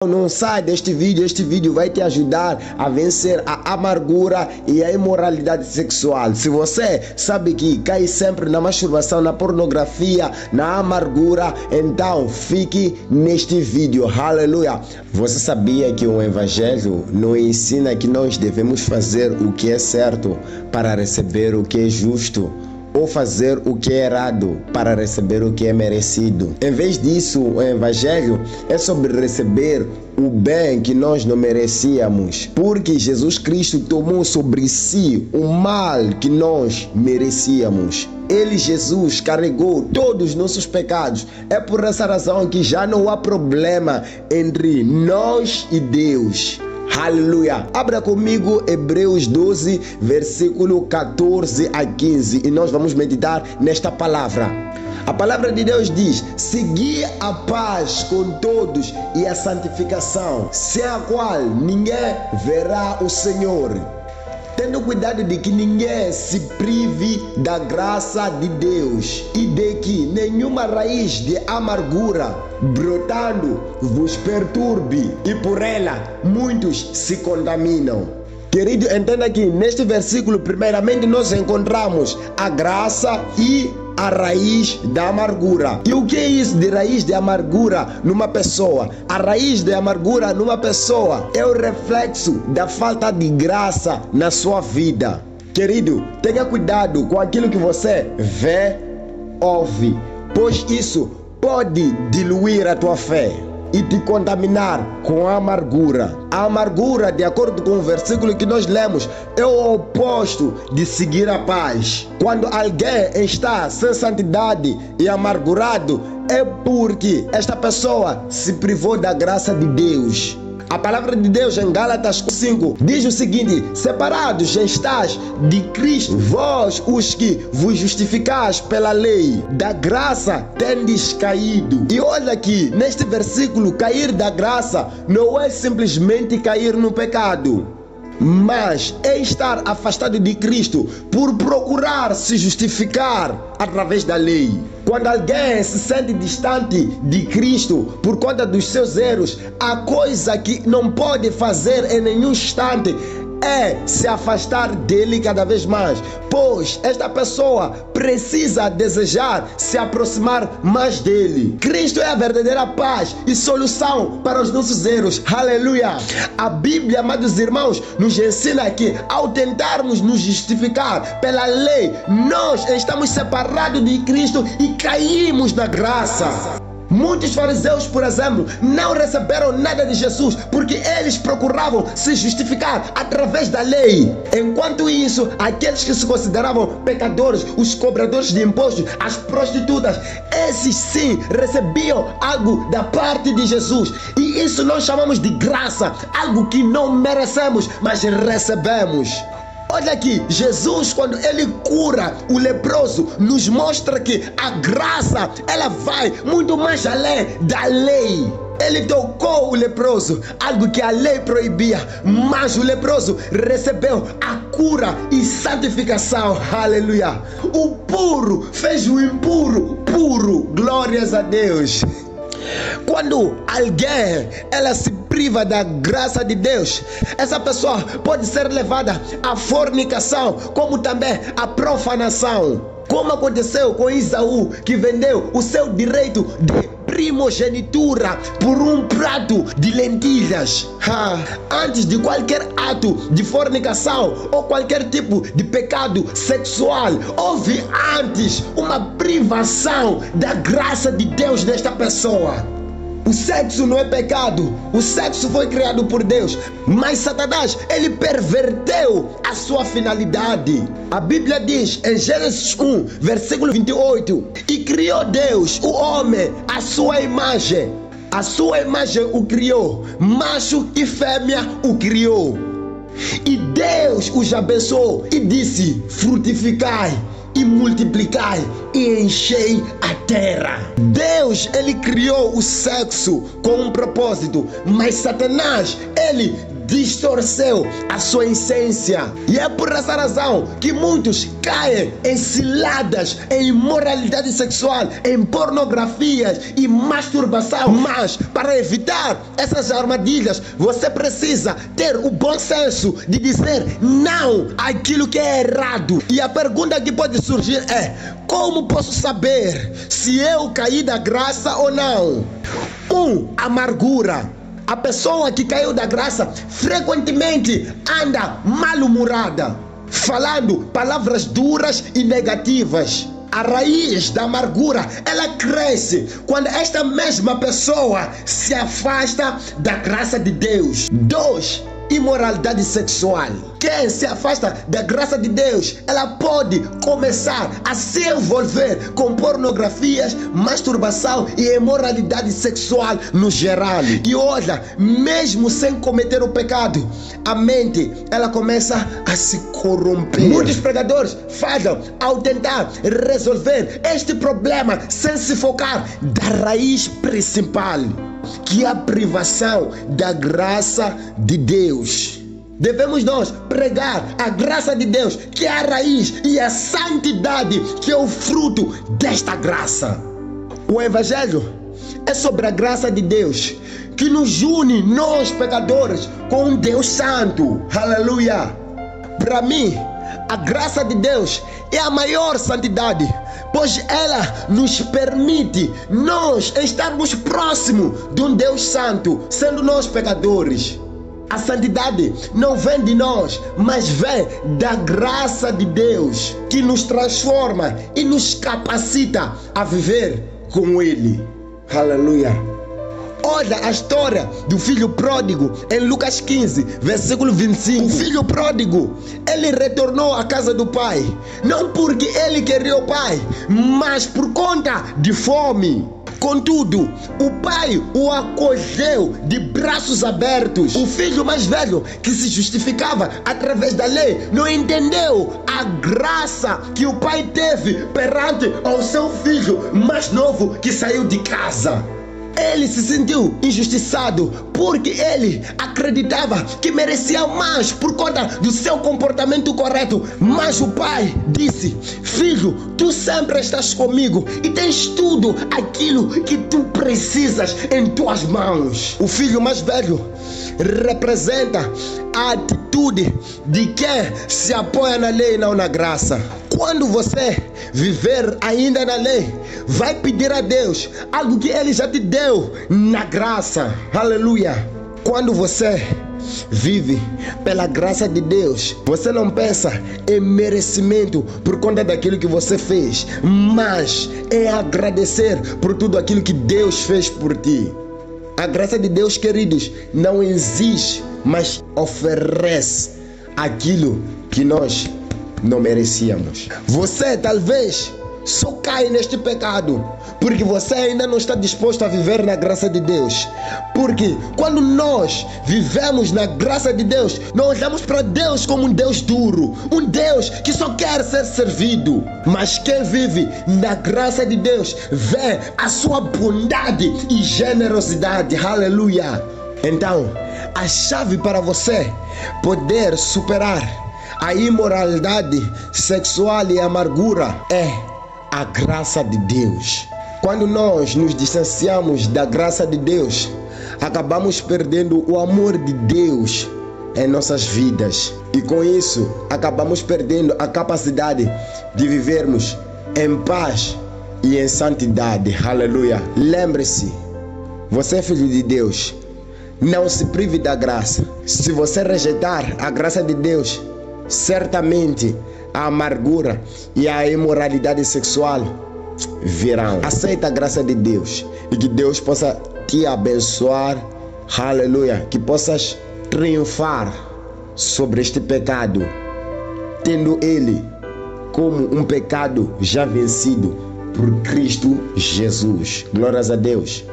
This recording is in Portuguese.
Não sai deste vídeo, este vídeo vai te ajudar a vencer a amargura e a imoralidade sexual. Se você sabe que cai sempre na masturbação, na pornografia, na amargura, então fique neste vídeo. Aleluia! Você sabia que o Evangelho nos ensina que nós devemos fazer o que é certo para receber o que é justo? Ou fazer o que é errado para receber o que é merecido. Em vez disso, o Evangelho é sobre receber o bem que nós não merecíamos, porque Jesus Cristo tomou sobre si o mal que nós merecíamos. Ele, Jesus, carregou todos os nossos pecados. É por essa razão que já não há problema entre nós e Deus. Aleluia! Abra comigo Hebreus 12, versículo 14 a 15 e nós vamos meditar nesta palavra. A palavra de Deus diz: segui a paz com todos e a santificação, sem a qual ninguém verá o Senhor. Tendo cuidado de que ninguém se prive da graça de Deus e de que nenhuma raiz de amargura brotando vos perturbe e por ela muitos se contaminam. Querido, entenda que neste versículo primeiramente nós encontramos a graça e a raiz da amargura. E o que é isso de raiz de amargura numa pessoa? A raiz de amargura numa pessoa é o reflexo da falta de graça na sua vida. Querido, tenha cuidado com aquilo que você vê, ouve, pois isso pode diluir a tua fé e te contaminar com a amargura. A amargura, de acordo com o versículo que nós lemos, é o oposto de seguir a paz. Quando alguém está sem santidade e amargurado, é porque esta pessoa se privou da graça de Deus. A palavra de Deus em Gálatas 5 diz o seguinte: separados estáis de Cristo, vós os que vos justificais pela lei, da graça tendes caído. E olha aqui, neste versículo, cair da graça não é simplesmente cair no pecado, mas é estar afastado de Cristo por procurar se justificar através da lei. Quando alguém se sente distante de Cristo por conta dos seus erros, a coisa que não pode fazer em nenhum instante é se afastar dele cada vez mais, pois esta pessoa precisa desejar se aproximar mais dele. Cristo é a verdadeira paz e solução para os nossos erros. Aleluia! A Bíblia, amados irmãos, nos ensina que ao tentarmos nos justificar pela lei, nós estamos separados de Cristo e caímos na graça. Muitos fariseus, por exemplo, não receberam nada de Jesus porque eles procuravam se justificar através da lei. Enquanto isso, aqueles que se consideravam pecadores, os cobradores de impostos, as prostitutas, esses sim recebiam algo da parte de Jesus. E isso nós chamamos de graça, algo que não merecemos, mas recebemos. Olha aqui, Jesus, quando ele cura o leproso, nos mostra que a graça, ela vai muito mais além da lei. Ele tocou o leproso, algo que a lei proibia, mas o leproso recebeu a cura e santificação. Aleluia! O puro fez o impuro puro. Glórias a Deus! Quando alguém ela se priva da graça de Deus, essa pessoa pode ser levada à fornicação, como também à profanação, como aconteceu com Isaú, que vendeu o seu direito de primogenitura por um prato de lentilhas. Antes de qualquer ato de fornicação ou qualquer tipo de pecado sexual, houve antes uma privação da graça de Deus nesta pessoa. O sexo não é pecado, o sexo foi criado por Deus, mas Satanás, ele perverteu a sua finalidade. A Bíblia diz em Gênesis 1, versículo 28, e criou Deus o homem à sua imagem o criou, macho e fêmea o criou. E Deus os abençoou e disse: frutificai e multiplicai e enchei a terra. Deus, ele criou o sexo com um propósito, mas Satanás, ele distorceu a sua essência. E é por essa razão que muitos caem em ciladas, em imoralidade sexual, em pornografias e masturbação. Mas para evitar essas armadilhas, você precisa ter o bom senso de dizer não àquilo que é errado. E a pergunta que pode surgir é: como posso saber se eu caí da graça ou não? Amargura. A pessoa que caiu da graça frequentemente anda mal-humorada, falando palavras duras e negativas. A raiz da amargura, ela cresce quando esta mesma pessoa se afasta da graça de Deus. 2. Imoralidade sexual. Quem se afasta da graça de Deus, ela pode começar a se envolver com pornografias, masturbação e imoralidade sexual no geral. E olha, mesmo sem cometer o pecado, a mente, ela começa a se corromper. Muitos pregadores falham ao tentar resolver este problema sem se focar da raiz principal, que é a privação da graça de Deus. Devemos nós pregar a graça de Deus, que é a raiz, e a santidade, que é o fruto desta graça. O Evangelho é sobre a graça de Deus, que nos une, nós pecadores, com um Deus santo. Aleluia! Para mim, a graça de Deus é a maior santidade, pois ela nos permite nós estarmos próximos de um Deus santo, sendo nós pecadores. A santidade não vem de nós, mas vem da graça de Deus, que nos transforma e nos capacita a viver com Ele. Aleluia! Olha a história do filho pródigo em Lucas 15, versículo 25. O filho pródigo, ele retornou à casa do pai, não porque ele queria o pai, mas por conta de fome. Contudo, o pai o acolheu de braços abertos. O filho mais velho, que se justificava através da lei, não entendeu a graça que o pai teve perante ao seu filho mais novo que saiu de casa. Ele se sentiu injustiçado porque ele acreditava que merecia mais por conta do seu comportamento correto. Mas o pai disse: filho, tu sempre estás comigo e tens tudo aquilo que tu precisas em tuas mãos. O filho mais velho representa a atitude de quem se apoia na lei e não na graça. Quando você viver ainda na lei, vai pedir a Deus algo que Ele já te deu na graça. Aleluia! Quando você vive pela graça de Deus, você não pensa em merecimento por conta daquilo que você fez, mas é agradecer por tudo aquilo que Deus fez por ti. A graça de Deus, queridos, não exige, mas oferece aquilo que nós não merecíamos. Você talvez só cai neste pecado porque você ainda não está disposto a viver na graça de Deus. Porque quando nós vivemos na graça de Deus, nós olhamos para Deus como um Deus duro, um Deus que só quer ser servido. Mas quem vive na graça de Deus vê a sua bondade e generosidade. Aleluia! Então, a chave para você poder superar a imoralidade sexual e a amargura é a graça de Deus. Quando nós nos distanciamos da graça de Deus, acabamos perdendo o amor de Deus em nossas vidas. E com isso, acabamos perdendo a capacidade de vivermos em paz e em santidade. Aleluia! Lembre-se, você é filho de Deus. Não se prive da graça. Se você rejeitar a graça de Deus, certamente a amargura e a imoralidade sexual virão. Aceita a graça de Deus e que Deus possa te abençoar. Aleluia! Que possas triunfar sobre este pecado, tendo ele como um pecado já vencido por Cristo Jesus. Glórias a Deus.